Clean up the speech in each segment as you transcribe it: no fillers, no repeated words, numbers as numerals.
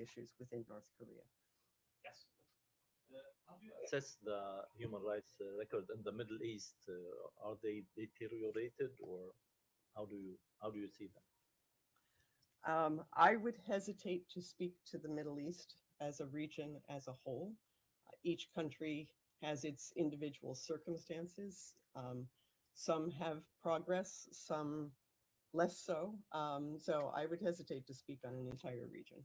the issues within North Korea. Yes. How do you assess the human rights record in the Middle East? Are they deteriorated, or how do you see them? I would hesitate to speak to the Middle East as a region as a whole. Each country has its individual circumstances. Some have progress, some less so. So I would hesitate to speak on an entire region.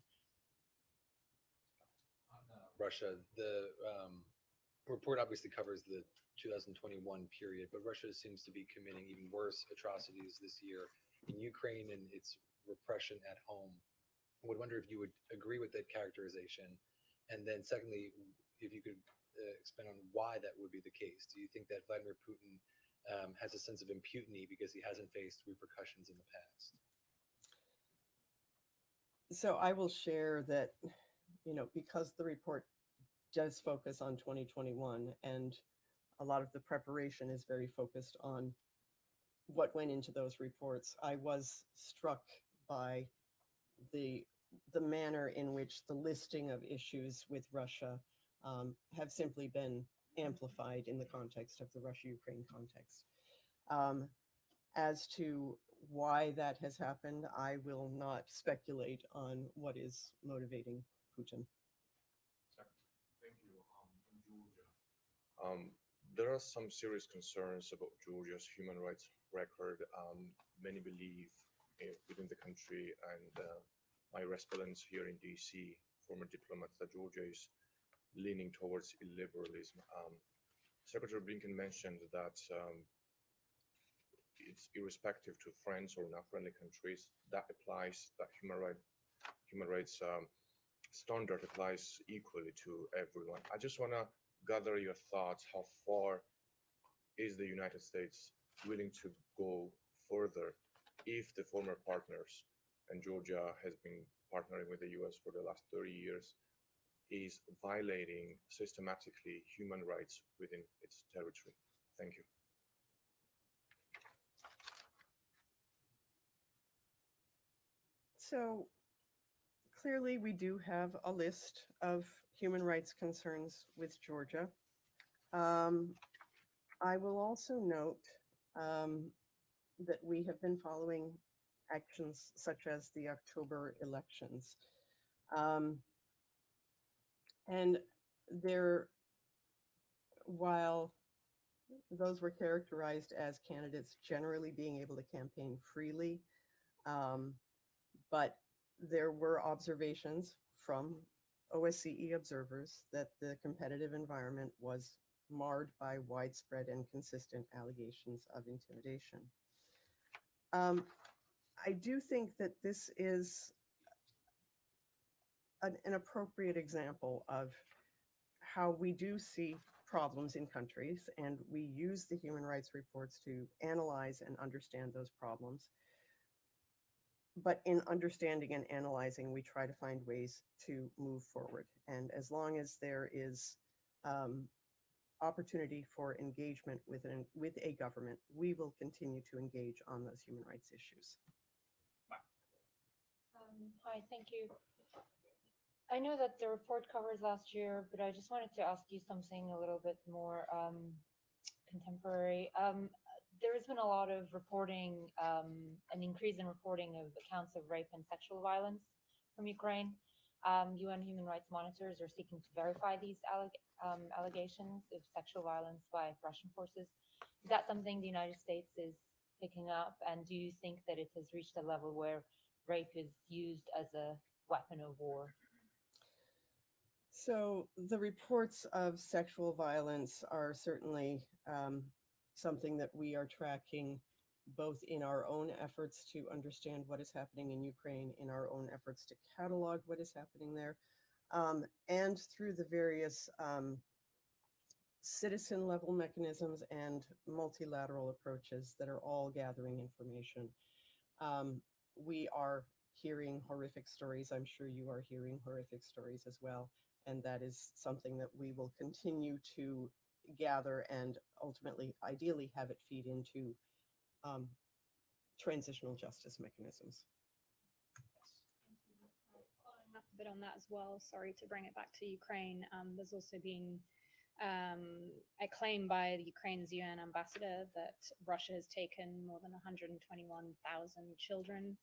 On Russia, the report obviously covers the 2021 period, but Russia seems to be committing even worse atrocities this year in Ukraine and its repression at home. I would wonder if you would agree with that characterization. And then secondly, if you could expand on why that would be the case. Do you think that Vladimir Putin has a sense of impunity because he hasn't faced repercussions in the past? So I will share that, because the report does focus on 2021 and a lot of the preparation is very focused on what went into those reports, I was struck by the manner in which the listing of issues with Russia have simply been amplified in the context of the Russia-Ukraine context. As to why that has happened, I will not speculate on what is motivating Putin. Thank you. In Georgia. There are some serious concerns about Georgia's human rights record. Many believe within the country and my respondents here in DC, former diplomats, that Georgia is leaning towards illiberalism. Secretary Blinken mentioned that it's irrespective to friends or not friendly countries. That applies, that human rights standard applies equally to everyone. I just want to gather your thoughts. How far is the United States willing to go further if the former partners, and Georgia has been partnering with the US for the last 30 years, is violating systematically human rights within its territory? Thank you. So clearly we do have a list of human rights concerns with Georgia. I will also note that we have been following actions such as the October elections. And while those were characterized as candidates generally being able to campaign freely, but there were observations from OSCE observers that the competitive environment was marred by widespread and consistent allegations of intimidation. I do think that this is an appropriate example of how we do see problems in countries, and we use the human rights reports to analyze and understand those problems. But in understanding and analyzing, we try to find ways to move forward. And as long as there is opportunity for engagement with a government, we will continue to engage on those human rights issues. Hi, thank you. I know that the report covers last year, but I just wanted to ask you something a little bit more contemporary. There has been a lot of reporting, an increase in reporting of accounts of rape and sexual violence from Ukraine. UN human rights monitors are seeking to verify these allegations of sexual violence by Russian forces. Is that something the United States is picking up? And do you think that it has reached a level where rape is used as a weapon of war? So the reports of sexual violence are certainly something that we are tracking, both in our own efforts to understand what is happening in Ukraine, in our own efforts to catalog what is happening there, and through the various citizen level mechanisms and multilateral approaches that are all gathering information. We are hearing horrific stories. I'm sure you are hearing horrific stories as well. And that is something that we will continue to gather and ultimately, ideally, have it feed into transitional justice mechanisms. bit on that as well. Sorry to bring it back to Ukraine. There's also been a claim by the Ukraine's UN ambassador that Russia has taken more than 121,000 children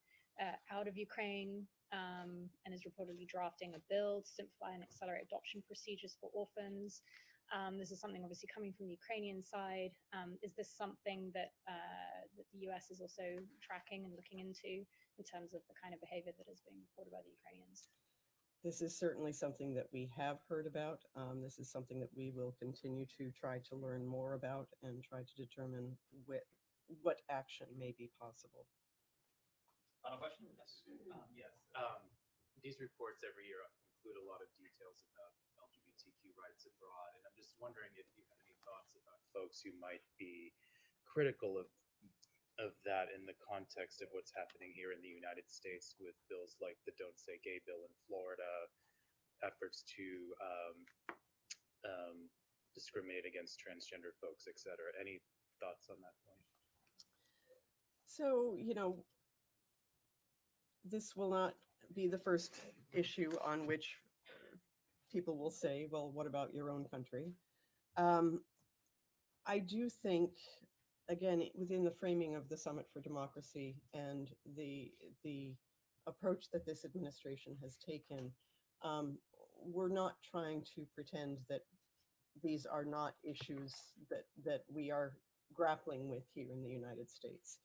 out of Ukraine, and is reportedly drafting a bill to simplify and accelerate adoption procedures for orphans. This is something obviously coming from the Ukrainian side. Is this something that, that the US is also tracking and looking into in terms of the kind of behavior that is being reported by the Ukrainians? This is certainly something that we have heard about. This is something that we will continue to try to learn more about and try to determine what action may be possible. Final question? Yes. These reports every year include a lot of details about LGBTQ rights abroad, and I'm just wondering if you have any thoughts about folks who might be critical of that in the context of what's happening here in the United States with bills like the Don't Say Gay bill in Florida, efforts to discriminate against transgender folks, et cetera. Any thoughts on that point? So, you know, this will not be the first issue on which people will say, well, what about your own country? I do think, again, within the framing of the Summit for Democracy and the approach that this administration has taken, we're not trying to pretend that these are not issues that we are grappling with here in the United States.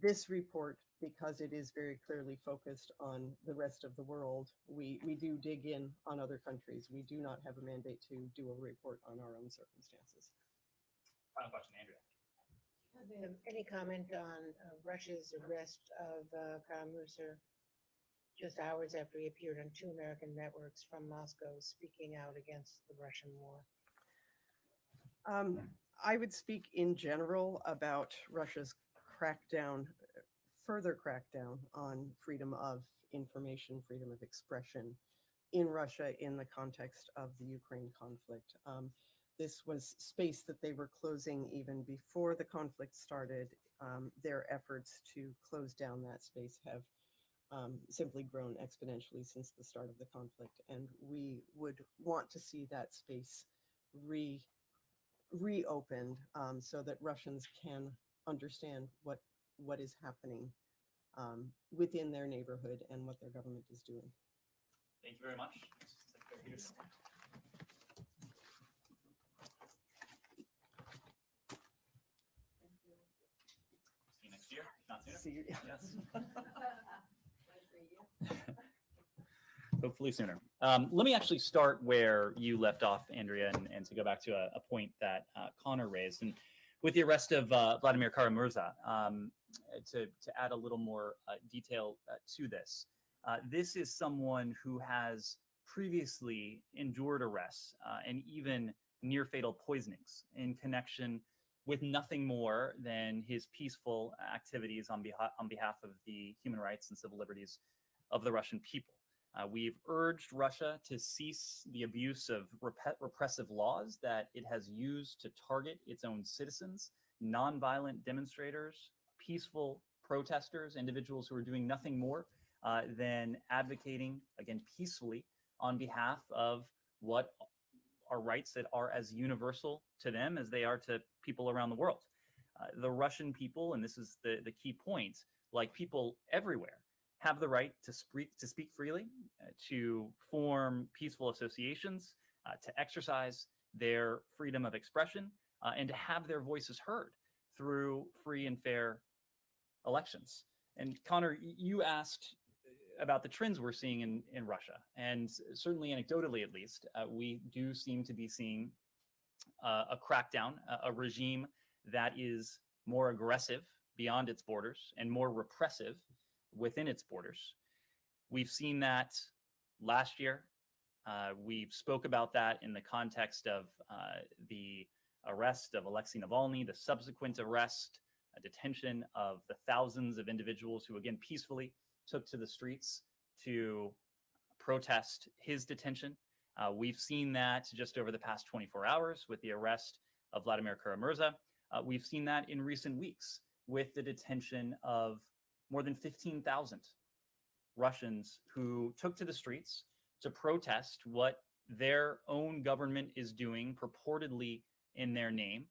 This report, because it is very clearly focused on the rest of the world, we do dig in on other countries. We do not have a mandate to do a report on our own circumstances. Final question, Andrea. Any comment on Russia's arrest of Kara-Murza just hours after he appeared on 2 American networks from Moscow speaking out against the Russian war? I would speak in general about Russia's further crackdown on freedom of information, freedom of expression in Russia in the context of the Ukraine conflict. This was space that they were closing even before the conflict started. Their efforts to close down that space have simply grown exponentially since the start of the conflict. And we would want to see that space reopened so that Russians can understand what is happening within their neighborhood and what their government is doing. Thank you very much. See you next year. Not sooner. See you. Yes. Hopefully sooner. Let me actually start where you left off, Andrea, and to go back to a point that Connor raised. And with the arrest of Vladimir Kara-Murza, to add a little more detail to this, this is someone who has previously endured arrests and even near fatal poisonings in connection with nothing more than his peaceful activities on behalf of the human rights and civil liberties of the Russian people. We've urged Russia to cease the abuse of repressive laws that it has used to target its own citizens, nonviolent demonstrators, peaceful protesters, individuals who are doing nothing more than advocating, again, peacefully on behalf of what are rights that are as universal to them as they are to people around the world. The Russian people, and this is the key point, like people everywhere, have the right to speak freely, to form peaceful associations, to exercise their freedom of expression, and to have their voices heard through free and fair elections. And Connor, you asked about the trends we're seeing in Russia. And certainly anecdotally, at least, we do seem to be seeing a crackdown, a regime that is more aggressive beyond its borders and more repressive within its borders. We've seen that last year. We spoke about that in the context of the arrest of Alexei Navalny, the subsequent arrest, detention of the thousands of individuals who, again, peacefully took to the streets to protest his detention. We've seen that just over the past 24 hours with the arrest of Vladimir Kara-Murza. We've seen that in recent weeks with the detention of more than 15,000 Russians who took to the streets to protest what their own government is doing purportedly in their name,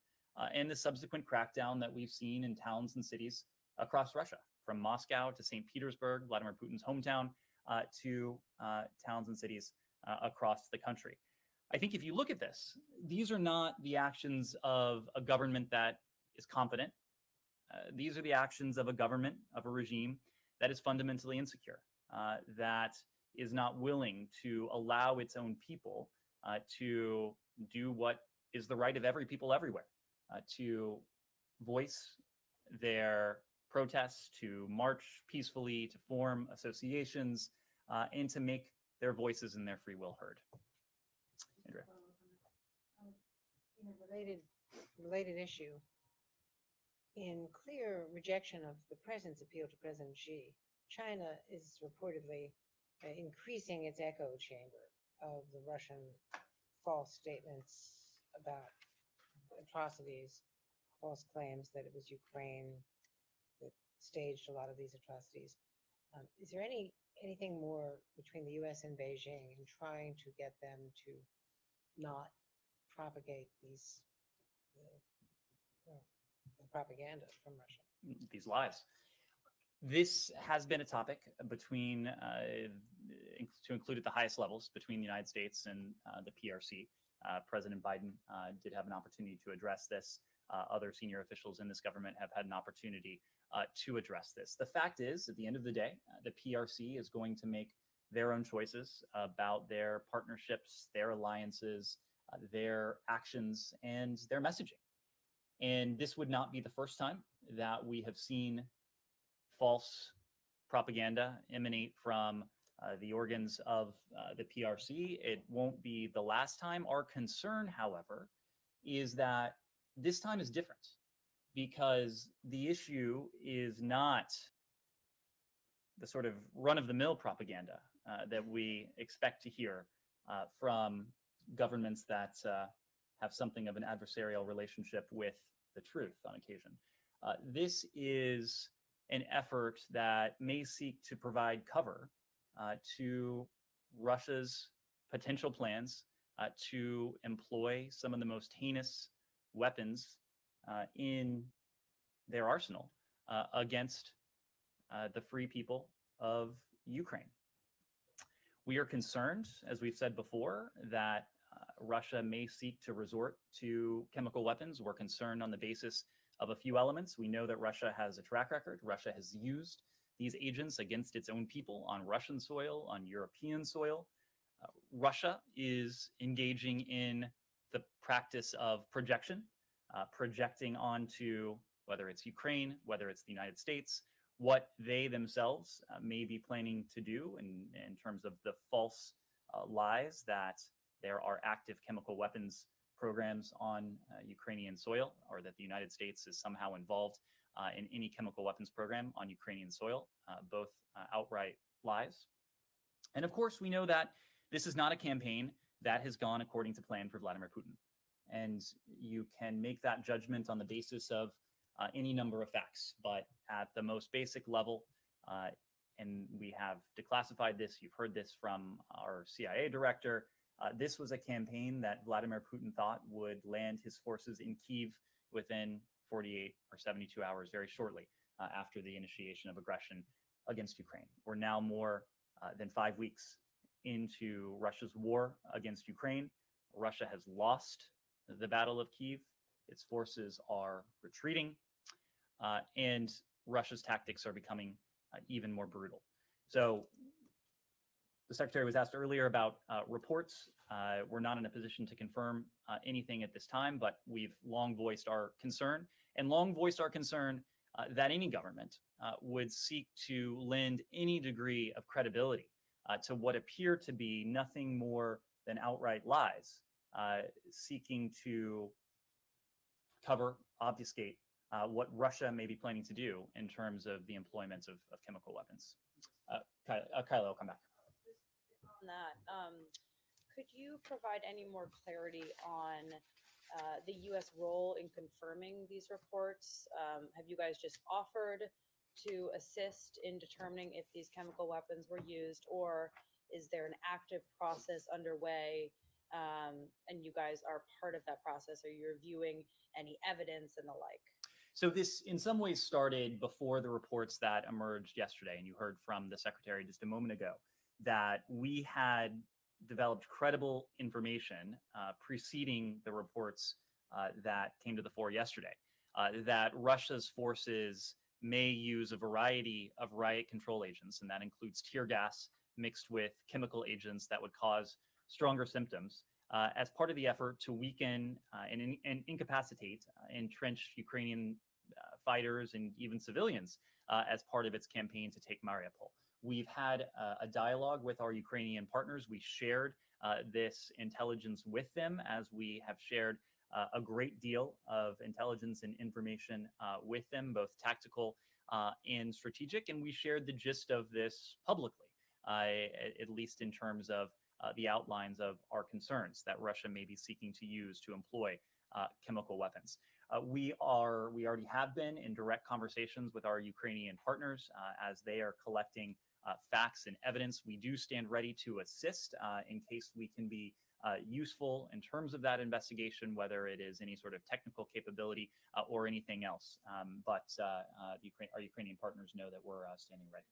and the subsequent crackdown that we've seen in towns and cities across Russia, from Moscow to St. Petersburg, Vladimir Putin's hometown, to towns and cities across the country. I think if you look at this, these are not the actions of a government that is confident. These are the actions of a government, of a regime that is fundamentally insecure, that is not willing to allow its own people to do what is the right of every people everywhere, to voice their protests, to march peacefully, to form associations, and to make their voices and their free will heard. Andrea. In a related issue, in clear rejection of the president's appeal to President Xi, China is reportedly increasing its echo chamber of the Russian false statements about atrocities, false claims that it was Ukraine that staged a lot of these atrocities. Is there anything more between the U.S. and Beijing in trying to get them to not propagate these propaganda from Russia? These lies. This has been a topic between, to include at the highest levels, between the United States and the PRC. President Biden did have an opportunity to address this. Other senior officials in this government have had an opportunity to address this. The fact is, at the end of the day, the PRC is going to make their own choices about their partnerships, their alliances, their actions, and their messaging. And this would not be the first time that we have seen false propaganda emanate from the organs of the PRC. It won't be the last time. Our concern, however, is that this time is different, because the issue is not the sort of run-of-the-mill propaganda that we expect to hear from governments that have something of an adversarial relationship with the truth on occasion. This is an effort that may seek to provide cover to Russia's potential plans to employ some of the most heinous weapons in their arsenal against the free people of Ukraine. We are concerned, as we've said before, that Russia may seek to resort to chemical weapons. We're concerned on the basis of a few elements. We know that Russia has a track record. Russia has used these agents against its own people on Russian soil, on European soil. Russia is engaging in the practice of projection, projecting onto, whether it's Ukraine, whether it's the United States, what they themselves may be planning to do in terms of the false lies that there are active chemical weapons programs on Ukrainian soil, or that the United States is somehow involved in any chemical weapons program on Ukrainian soil, both outright lies. And of course, we know that this is not a campaign that has gone according to plan for Vladimir Putin. And you can make that judgment on the basis of any number of facts. But at the most basic level, and we have declassified this, you've heard this from our CIA director, this was a campaign that Vladimir Putin thought would land his forces in Kyiv within 48 or 72 hours, very shortly after the initiation of aggression against Ukraine. We're now more than 5 weeks into Russia's war against Ukraine. Russia has lost the Battle of Kyiv. Its forces are retreating, and Russia's tactics are becoming even more brutal. So the Secretary was asked earlier about reports. We're not in a position to confirm anything at this time, but we've long voiced our concern, and long voiced our concern that any government would seek to lend any degree of credibility to what appear to be nothing more than outright lies, seeking to cover, obfuscate what Russia may be planning to do in terms of the employment of chemical weapons. Kyla, I'll come back. On that, could you provide any more clarity on the U.S. role in confirming these reports? Have you guys just offered to assist in determining if these chemical weapons were used, or is there an active process underway, and you guys are part of that process? Are you reviewing any evidence and the like? So this, in some ways, started before the reports that emerged yesterday, and you heard from the secretary just a moment ago that we had developed credible information preceding the reports that came to the fore yesterday, that Russia's forces may use a variety of riot control agents, and that includes tear gas mixed with chemical agents that would cause stronger symptoms, as part of the effort to weaken and incapacitate entrenched Ukrainian fighters and even civilians as part of its campaign to take Mariupol. We've had a dialogue with our Ukrainian partners. We shared this intelligence with them, as we have shared a great deal of intelligence and information with them, both tactical and strategic. And we shared the gist of this publicly, at least in terms of the outlines of our concerns that Russia may be seeking to use to employ chemical weapons. We already have been in direct conversations with our Ukrainian partners as they are collecting facts and evidence. We do stand ready to assist in case we can be useful in terms of that investigation, whether it is any sort of technical capability or anything else. But our Ukrainian partners know that we're standing ready.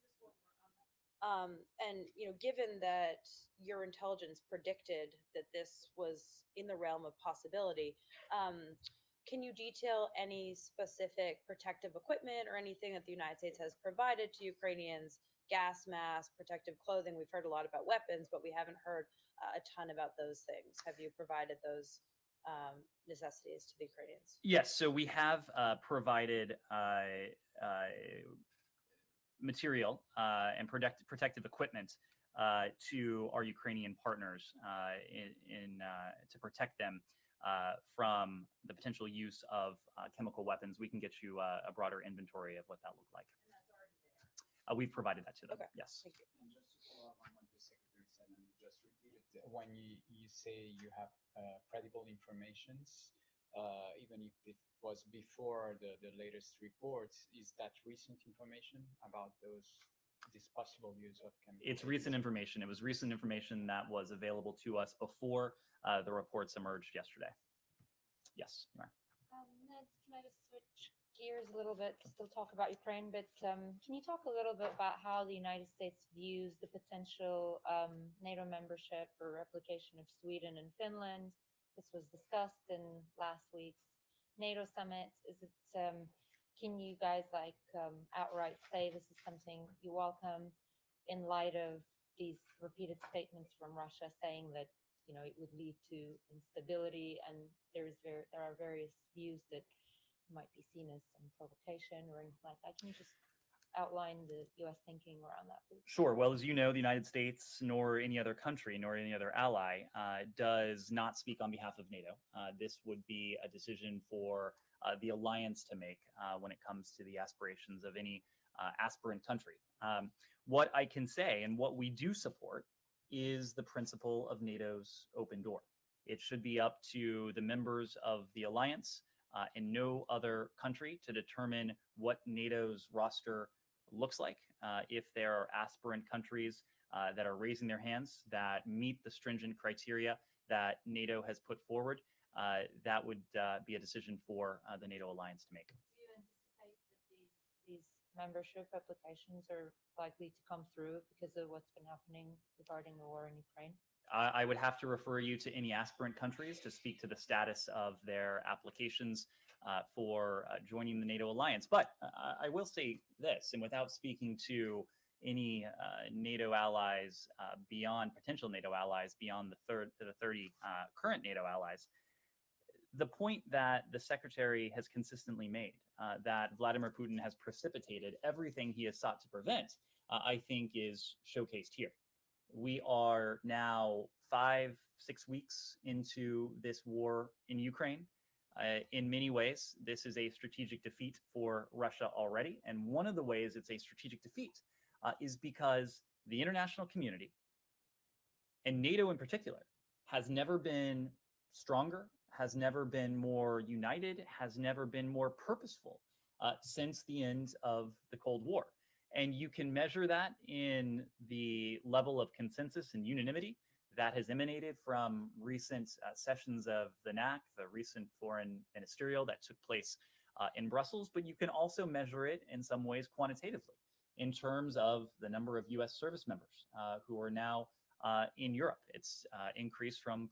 And given that your intelligence predicted that this was in the realm of possibility, can you detail any specific protective equipment or anything that the United States has provided to Ukrainians? Gas masks, protective clothing. We've heard a lot about weapons, but we haven't heard a ton about those things. Have you provided those necessities to the Ukrainians? Yes, so we have provided material and protective equipment to our Ukrainian partners to protect them from the potential use of chemical weapons. We can get you a broader inventory of what that looked like. We've provided that to them. Okay. Yes. Thank you. And just to follow up on what the secretary said, and you just repeated, when you say you have credible informations, even if it was before the latest reports, is that recent information about this possible use of chemical? It's recent information. It was recent information that was available to us before the reports emerged yesterday. Yes. Ned, can I just switch gears a little bit, still talk about Ukraine, but can you talk a little bit about how the United States views the potential NATO membership or replication of Sweden and Finland? This was discussed in last week's NATO summit. Can you guys outright say this is something you welcome in light of these repeated statements from Russia saying that it would lead to instability, and there are various views that might be seen as some provocation or anything like that? Can you just outline the U.S. thinking around that, please? Sure. Well, as you know, the United States, nor any other country, nor any other ally, does not speak on behalf of NATO. This would be a decision for the alliance to make when it comes to the aspirations of any aspirant country. What I can say, and what we do support, is the principle of NATO's open door. It should be up to the members of the alliance and no other country to determine what NATO's roster looks like. If there are aspirant countries that are raising their hands that meet the stringent criteria that NATO has put forward, that would be a decision for the NATO alliance to make. Do you anticipate that these membership applications are likely to come through because of what's been happening regarding the war in Ukraine? I would have to refer you to any aspirant countries to speak to the status of their applications for joining the NATO alliance. But I will say this, and without speaking to any NATO allies potential NATO allies beyond the 30 current NATO allies, the point that the secretary has consistently made, that Vladimir Putin has precipitated everything he has sought to prevent, I think is showcased here. We are now 5-6 weeks into this war in Ukraine. In many ways, this is a strategic defeat for Russia already. And one of the ways it's a strategic defeat is because the international community, and NATO in particular, has never been stronger, has never been more united, has never been more purposeful since the end of the Cold War. And you can measure that in the level of consensus and unanimity that has emanated from recent sessions of the NAC, the recent foreign ministerial that took place in Brussels, but you can also measure it in some ways quantitatively in terms of the number of US service members who are now in Europe. It's increased from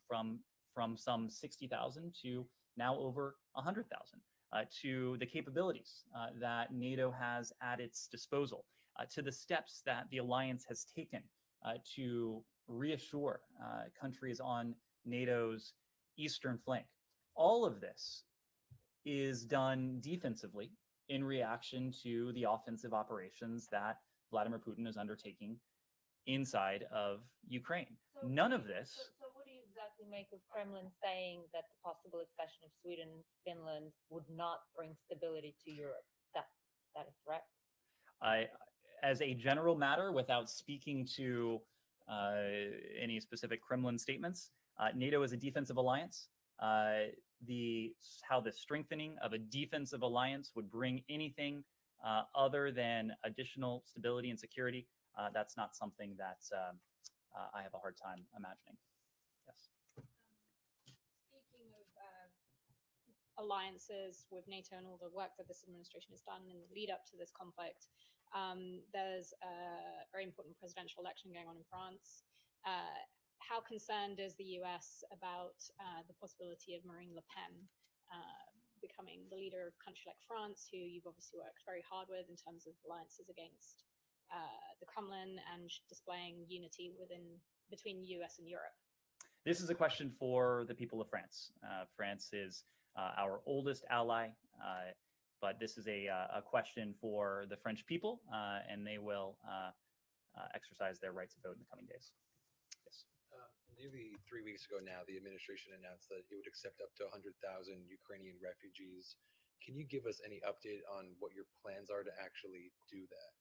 some 60,000 to now over 100,000. To the capabilities that NATO has at its disposal, to the steps that the alliance has taken to reassure countries on NATO's eastern flank. All of this is done defensively in reaction to the offensive operations that Vladimir Putin is undertaking inside of Ukraine. None of this. So what do you exactly make of Kremlin saying that the possible accession of Sweden and Finland would not bring stability to Europe? That is correct. As a general matter, without speaking to any specific Kremlin statements, NATO is a defensive alliance. How the strengthening of a defensive alliance would bring anything other than additional stability and security, that's not something that I have a hard time imagining. Yes. Speaking of alliances with NATO and all the work that this administration has done in the lead up to this conflict, there's a very important presidential election going on in France. How concerned is the US about the possibility of Marine Le Pen becoming the leader of a country like France, who you've obviously worked very hard with in terms of alliances against the Kremlin and displaying unity between US and Europe? This is a question for the people of France. France is our oldest ally, but this is a question for the French people, and they will exercise their right to vote in the coming days. Yes. Nearly 3 weeks ago now, the administration announced that it would accept up to 100,000 Ukrainian refugees. Can you give us any update on what your plans are to actually do that?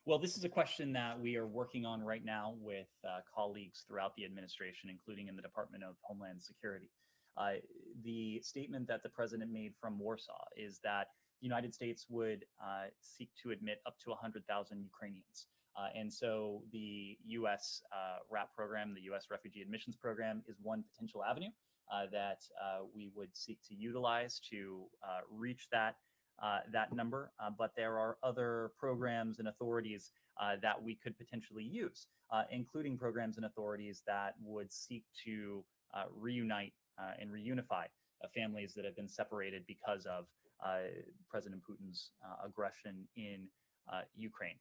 Well, this is a question that we are working on right now with colleagues throughout the administration, including in the Department of Homeland Security. The statement that the president made from Warsaw is that the United States would seek to admit up to 100,000 Ukrainians. And so the U.S. RAP program, the U.S. Refugee Admissions Program, is one potential avenue that we would seek to utilize to reach that number. But there are other programs and authorities that we could potentially use, including programs and authorities that would seek to reunite and reunify families that have been separated because of President Putin's aggression in Ukraine.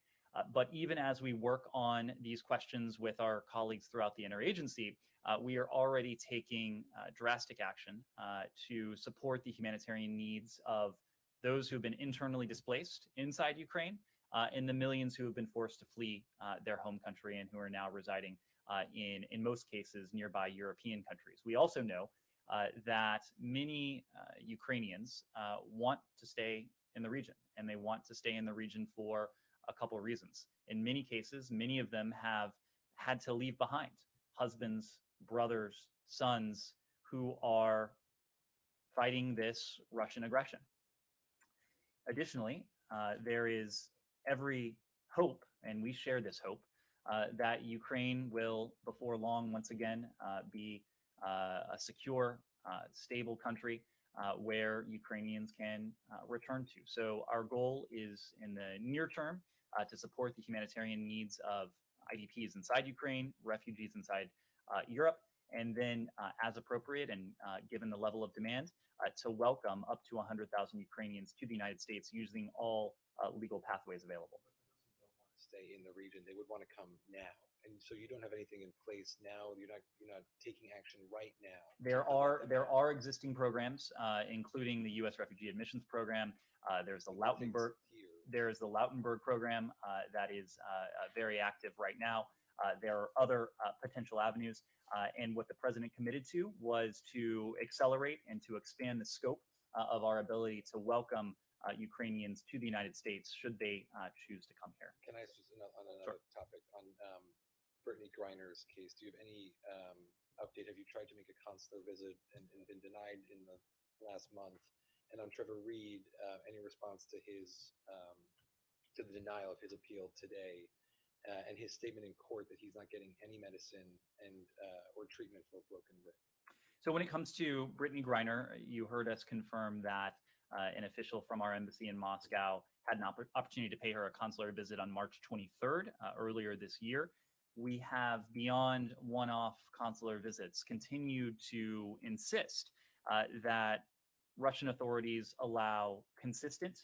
But even as we work on these questions with our colleagues throughout the interagency, we are already taking drastic action to support the humanitarian needs of those who have been internally displaced inside Ukraine and the millions who have been forced to flee their home country and who are now residing in most cases, nearby European countries. We also know that many Ukrainians want to stay in the region, and they want to stay in the region for a couple of reasons. In many cases, many of them have had to leave behind husbands, brothers, sons who are fighting this Russian aggression. Additionally, there is every hope, and we share this hope, that Ukraine will, before long, once again, be a secure, stable country where Ukrainians can return to. So our goal is, in the near term, to support the humanitarian needs of IDPs inside Ukraine, refugees inside Europe, and then, as appropriate and given the level of demand, to welcome up to 100,000 Ukrainians to the United States using all legal pathways available. Don't want to stay in the region; they would want to come now, and so you don't have anything in place now. You're not taking action right now. There are existing programs, including the U.S. Refugee Admissions Program. There's the Lautenberg. There is the Lautenberg program that is very active right now. There are other potential avenues, and what the president committed to was to accelerate and to expand the scope of our ability to welcome Ukrainians to the United States should they choose to come here. Can I ask just on another topic on Brittany Griner's case? Do you have any update? Have you tried to make a consular visit and been denied in the last month? And on Trevor Reed, any response to his to the denial of his appeal today, and his statement in court that he's not getting any medicine and or treatment for a broken rib? So when it comes to Brittany Griner, you heard us confirm that an official from our embassy in Moscow had an opportunity to pay her a consular visit on March 23rd, earlier this year. We have, beyond one-off consular visits, continued to insist that Russian authorities allow consistent,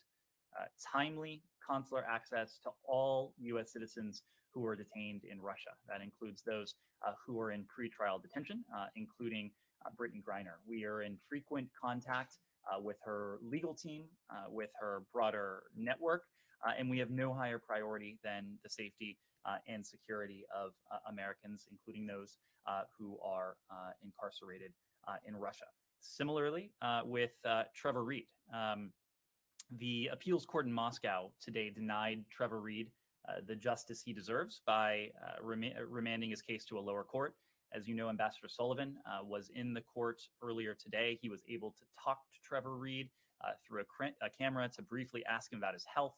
timely consular access to all U.S. citizens who are detained in Russia. That includes those who are in pretrial detention, including Brittany Griner. We are in frequent contact with her legal team, with her broader network, and we have no higher priority than the safety and security of Americans, including those who are incarcerated in Russia. Similarly, with Trevor Reed, the appeals court in Moscow today denied Trevor Reed the justice he deserves by remanding his case to a lower court. As you know, Ambassador Sullivan was in the court earlier today. He was able to talk to Trevor Reed through a camera to briefly ask him about his health,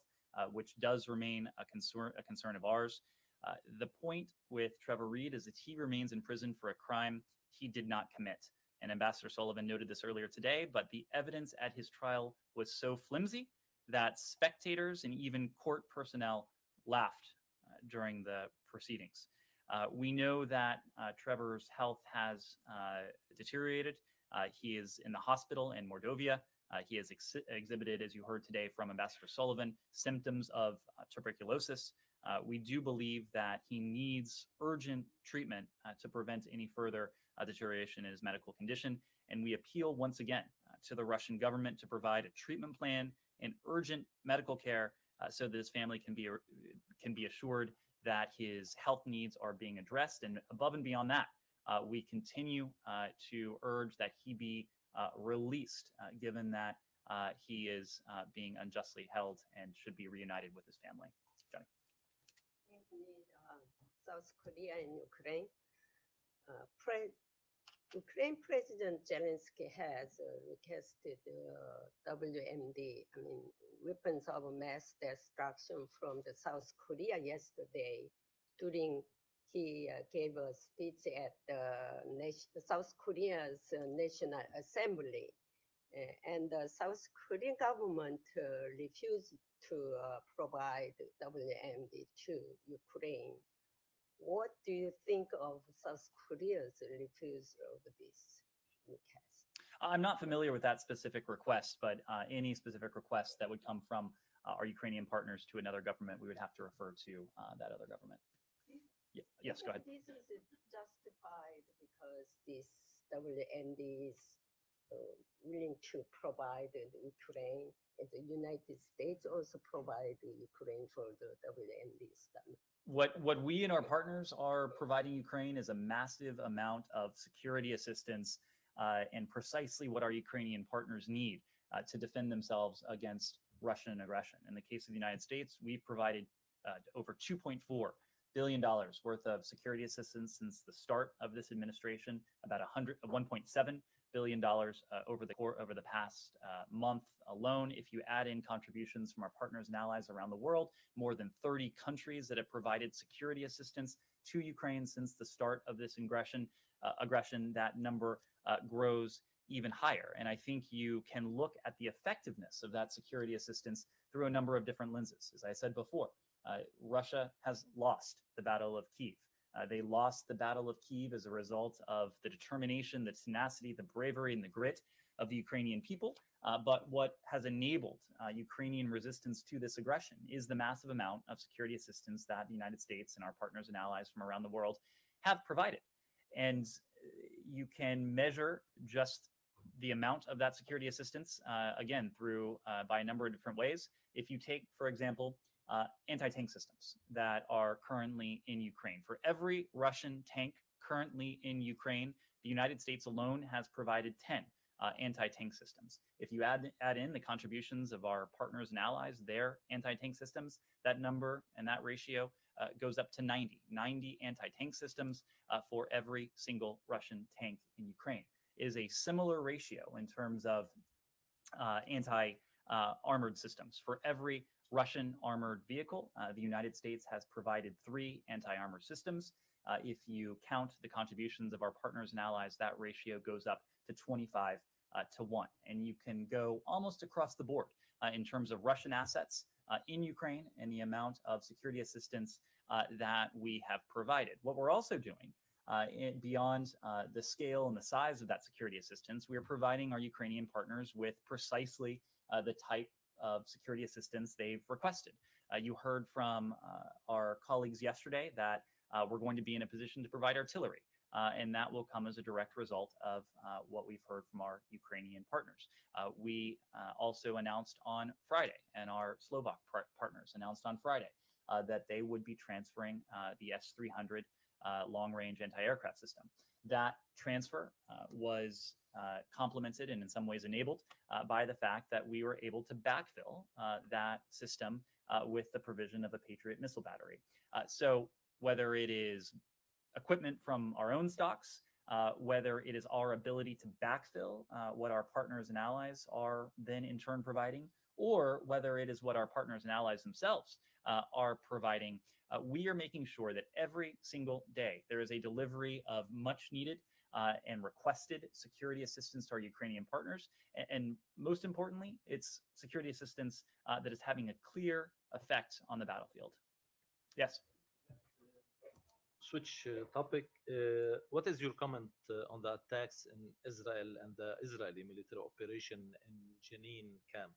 which does remain a concern of ours. The point with Trevor Reed is that he remains in prison for a crime he did not commit. And Ambassador Sullivan noted this earlier today, but the evidence at his trial was so flimsy that spectators and even court personnel laughed during the proceedings. We know that Trevor's health has deteriorated. He is in the hospital in Mordovia. He has exhibited, as you heard today from Ambassador Sullivan, symptoms of tuberculosis. We do believe that he needs urgent treatment to prevent any further deterioration in his medical condition. And we appeal once again to the Russian government to provide a treatment plan and urgent medical care so that his family can be assured that his health needs are being addressed. And above and beyond that, we continue to urge that he be released, given that he is being unjustly held and should be reunited with his family. Johnny. South Korea and Ukraine. Ukraine President Zelensky has requested WMD, weapons of mass destruction from the South Korea yesterday during he gave a speech at the South Korea's National Assembly. And the South Korean government refused to provide WMD to Ukraine. What do you think of South Korea's refusal of this request? I'm not familiar with that specific request, but any specific request that would come from our Ukrainian partners to another government, we would have to refer to that other government. Yeah. Yes, go ahead. This is justified because this WMD is willing to provide the Ukraine, and the United States also provide the Ukraine for the WMD stuff. What we and our partners are providing Ukraine is a massive amount of security assistance and precisely what our Ukrainian partners need to defend themselves against Russian aggression. In the case of the United States, we've provided over $2.4 billion worth of security assistance since the start of this administration, about $1.7 billion over the past month alone. If you add in contributions from our partners and allies around the world, more than 30 countries that have provided security assistance to Ukraine since the start of this aggression, that number grows even higher. And I think you can look at the effectiveness of that security assistance through a number of different lenses. As I said before, Russia has lost the Battle of Kyiv. They lost the Battle of Kyiv as a result of the determination, the tenacity, the bravery, and the grit of the Ukrainian people. But what has enabled Ukrainian resistance to this aggression is the massive amount of security assistance that the United States and our partners and allies from around the world have provided. And you can measure just the amount of that security assistance, again, through by a number of different ways. If you take, for example, anti-tank systems that are currently in Ukraine. For every Russian tank currently in Ukraine, the United States alone has provided 10 anti-tank systems. If you add in the contributions of our partners and allies, their anti-tank systems, that number and that ratio goes up to 90 anti-tank systems for every single Russian tank in Ukraine. It is a similar ratio in terms of anti-armored systems. For every Russian armored vehicle, the United States has provided 3 anti-armor systems. If you count the contributions of our partners and allies, that ratio goes up to 25 to 1. And you can go almost across the board in terms of Russian assets in Ukraine and the amount of security assistance that we have provided. What we're also doing beyond the scale and the size of that security assistance, we are providing our Ukrainian partners with precisely the type of security assistance they've requested. You heard from our colleagues yesterday that we're going to be in a position to provide artillery, and that will come as a direct result of what we've heard from our Ukrainian partners. We also announced on Friday, and our Slovak partners announced on Friday, that they would be transferring the S-300 long-range anti-aircraft system. That transfer was complemented and in some ways enabled by the fact that we were able to backfill that system with the provision of a Patriot missile battery. So whether it is equipment from our own stocks, whether it is our ability to backfill what our partners and allies are then in turn providing, or whether it is what our partners and allies themselves are providing, we are making sure that every single day there is a delivery of much needed and requested security assistance to our Ukrainian partners. And most importantly, it's security assistance that is having a clear effect on the battlefield. Yes. Switch topic. What is your comment on the attacks in Israel and the Israeli military operation in Jenin camp?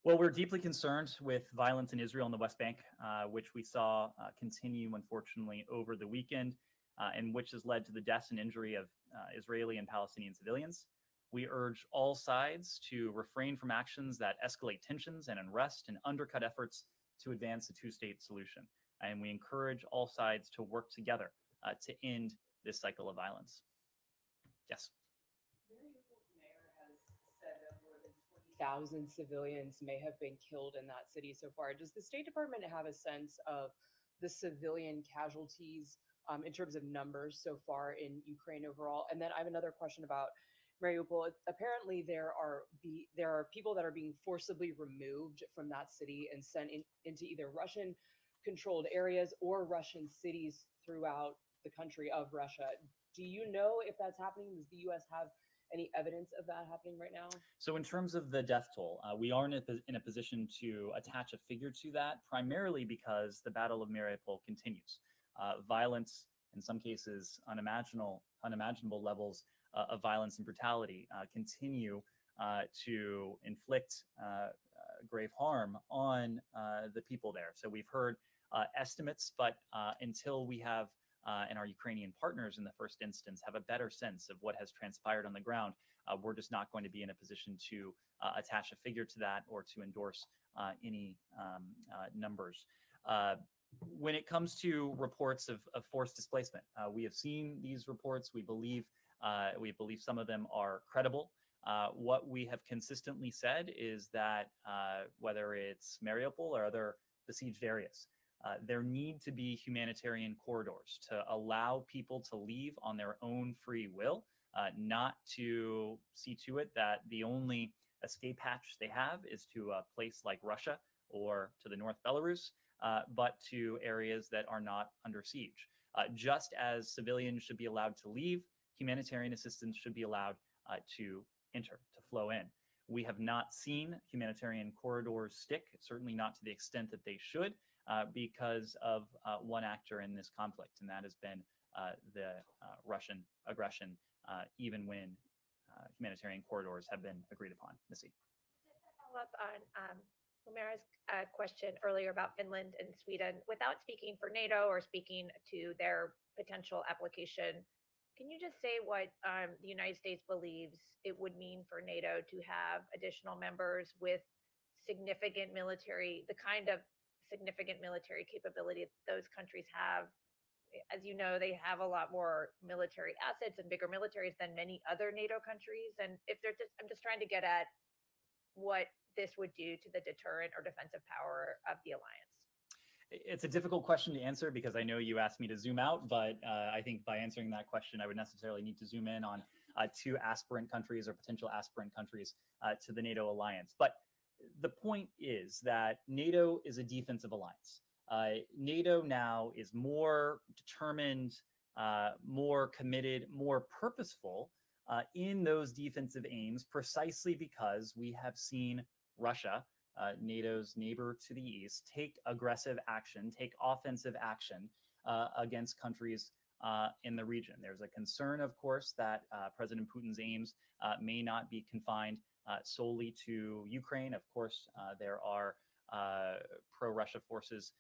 Well, we're deeply concerned with violence in Israel and the West Bank, which we saw continue, unfortunately, over the weekend, and which has led to the deaths and injury of Israeli and Palestinian civilians. We urge all sides to refrain from actions that escalate tensions and unrest and undercut efforts to advance a two-state solution. And we encourage all sides to work together to end this cycle of violence. Yes. Mariupol's mayor has said that more than 20,000 civilians may have been killed in that city so far. Does the State Department have a sense of the civilian casualties in terms of numbers so far in Ukraine overall? And then I have another question about Mariupol. Apparently, there are people that are being forcibly removed from that city and sent into either Russian-controlled areas or Russian cities throughout the country of Russia. Do you know if that's happening? Does the U.S. have any evidence of that happening right now? So in terms of the death toll, we aren't in a position to attach a figure to that, primarily because the Battle of Mariupol continues. Violence, in some cases, unimaginable levels of violence and brutality continue to inflict grave harm on the people there. So we've heard estimates, but until we have, and our Ukrainian partners in the first instance, have a better sense of what has transpired on the ground, we're just not going to be in a position to attach a figure to that or to endorse any numbers. When it comes to reports of forced displacement, we have seen these reports. We believe some of them are credible. What we have consistently said is that whether it's Mariupol or other besieged areas, there need to be humanitarian corridors to allow people to leave on their own free will, not to see to it that the only escape hatch they have is to a place like Russia or to the North Belarus, but to areas that are not under siege. Just as civilians should be allowed to leave, humanitarian assistance should be allowed to enter, to flow in. We have not seen humanitarian corridors stick, certainly not to the extent that they should, because of one actor in this conflict, and that has been the Russian aggression, even when humanitarian corridors have been agreed upon. Missy. Just to follow up on Humera's question earlier about Finland and Sweden, without speaking for NATO or speaking to their potential application, can you just say what the United States believes it would mean for NATO to have additional members with significant military, the kind of significant military capability that those countries have? As you know, they have a lot more military assets and bigger militaries than many other NATO countries. And if they're just, I'm just trying to get at what this would do to the deterrent or defensive power of the alliance. It's a difficult question to answer because I know you asked me to zoom out, but I think by answering that question, I would necessarily need to zoom in on to aspirant countries or potential aspirant countries to the NATO alliance. But the point is that NATO is a defensive alliance. NATO now is more determined, more committed, more purposeful in those defensive aims, precisely because we have seen Russia, NATO's neighbor to the east, take aggressive action, take offensive action against countries in the region. There's a concern, of course, that President Putin's aims may not be confined solely to Ukraine. Of course, there are pro-Russia forces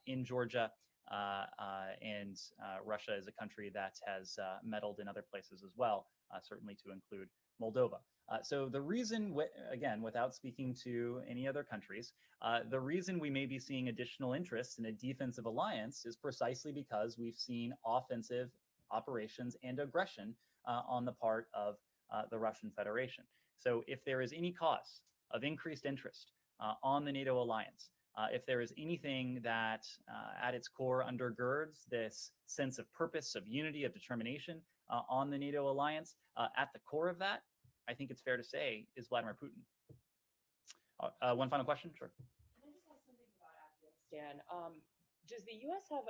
in Georgia, and Russia is a country that has meddled in other places as well, certainly to include Moldova. So the reason, again, without speaking to any other countries, the reason we may be seeing additional interest in a defensive alliance is precisely because we've seen offensive operations and aggression on the part of the Russian Federation. So if there is any cause of increased interest on the NATO alliance, if there is anything that at its core undergirds this sense of purpose, of unity, of determination on the NATO alliance, at the core of that, I think it's fair to say, is Vladimir Putin. One final question? Sure. Can I just ask something about Afghanistan? Does the U.S. have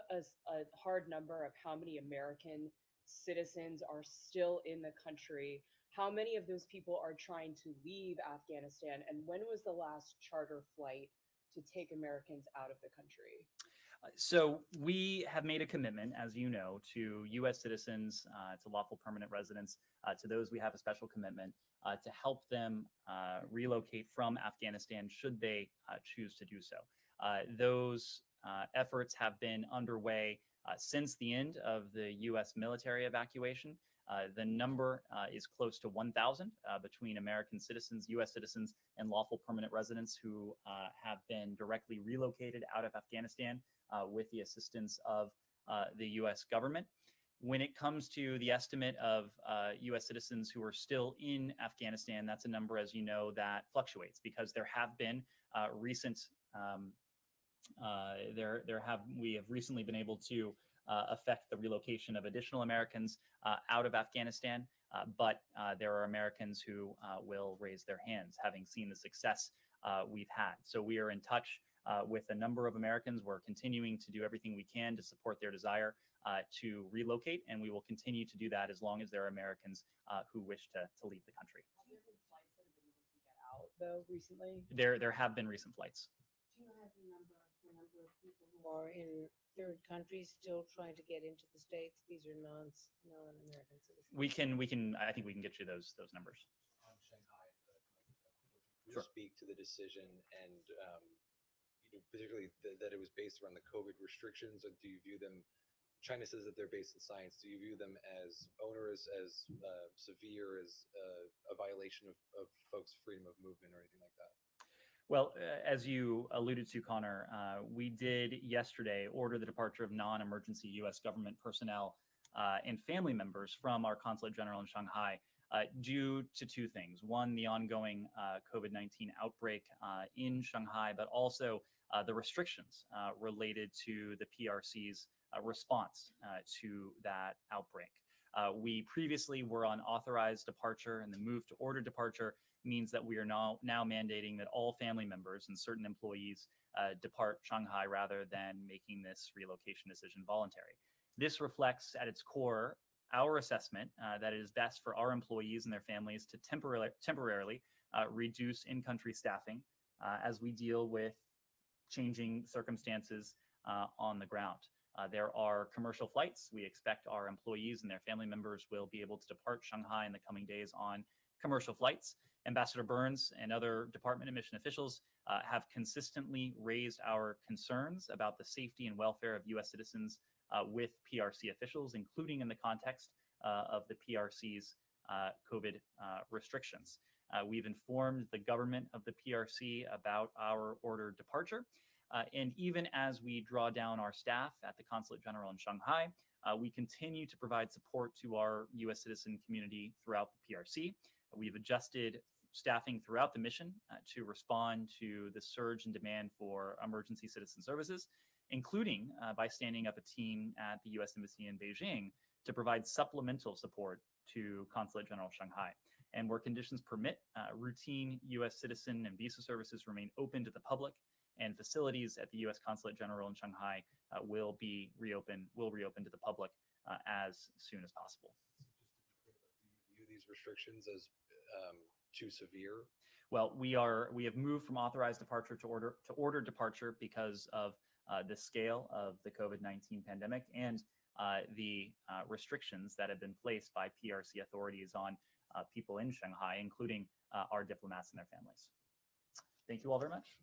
a hard number of how many American citizens are still in the country? How many of those people are trying to leave Afghanistan? And when was the last charter flight to take Americans out of the country? So we have made a commitment, as you know, to U.S. citizens, to lawful permanent residents, to those we have a special commitment to help them relocate from Afghanistan should they choose to do so. Those efforts have been underway since the end of the U.S. military evacuation. The number is close to 1,000 between American citizens, U.S. citizens, and lawful permanent residents who have been directly relocated out of Afghanistan with the assistance of the U.S. government. When it comes to the estimate of U.S. citizens who are still in Afghanistan, that's a number, as you know, that fluctuates because there have been we have recently been able to affect the relocation of additional Americans out of Afghanistan, but there are Americans who will raise their hands, having seen the success we've had. So we are in touch with a number of Americans. We're continuing to do everything we can to support their desire to relocate, and we will continue to do that as long as there are Americans who wish to leave the country. Have there been flights that have been able to get out, though, recently? There have been recent flights. Do you have the number of people who are in third countries still trying to get into the States? These are non-American citizens. We can. I think we can get you those numbers. On Shanghai, Sure. Speak to the decision and particularly that it was based around the COVID restrictions, or do you view them? China says that they're based in science. Do you view them as onerous, as severe, as a violation of folks' freedom of movement or anything like that? Well, as you alluded to, Connor, we did yesterday order the departure of non-emergency U.S. government personnel and family members from our Consulate General in Shanghai due to two things. One, the ongoing COVID-19 outbreak in Shanghai, but also the restrictions related to the PRC's response to that outbreak. We previously were on authorized departure, and the move to ordered departure means that we are now mandating that all family members and certain employees depart Shanghai rather than making this relocation decision voluntary. This reflects at its core our assessment that it is best for our employees and their families to temporarily reduce in-country staffing as we deal with changing circumstances on the ground. There are commercial flights. We expect our employees and their family members will be able to depart Shanghai in the coming days on commercial flights. Ambassador Burns and other Department of Mission officials have consistently raised our concerns about the safety and welfare of U.S. citizens with PRC officials, including in the context of the PRC's COVID restrictions. We've informed the government of the PRC about our ordered departure. And even as we draw down our staff at the Consulate General in Shanghai, we continue to provide support to our U.S. citizen community throughout the PRC. We've adjusted staffing throughout the mission to respond to the surge in demand for emergency citizen services, including by standing up a team at the U.S. Embassy in Beijing to provide supplemental support to Consulate General Shanghai. And where conditions permit, routine U.S. citizen and visa services remain open to the public, and facilities at the U.S. Consulate General in Shanghai will reopen to the public as soon as possible. Do you view these restrictions as too severe? Well, we have moved from authorized departure to ordered departure because of the scale of the COVID-19 pandemic and the restrictions that have been placed by PRC authorities on people in Shanghai, including our diplomats and their families. Thank you all very much.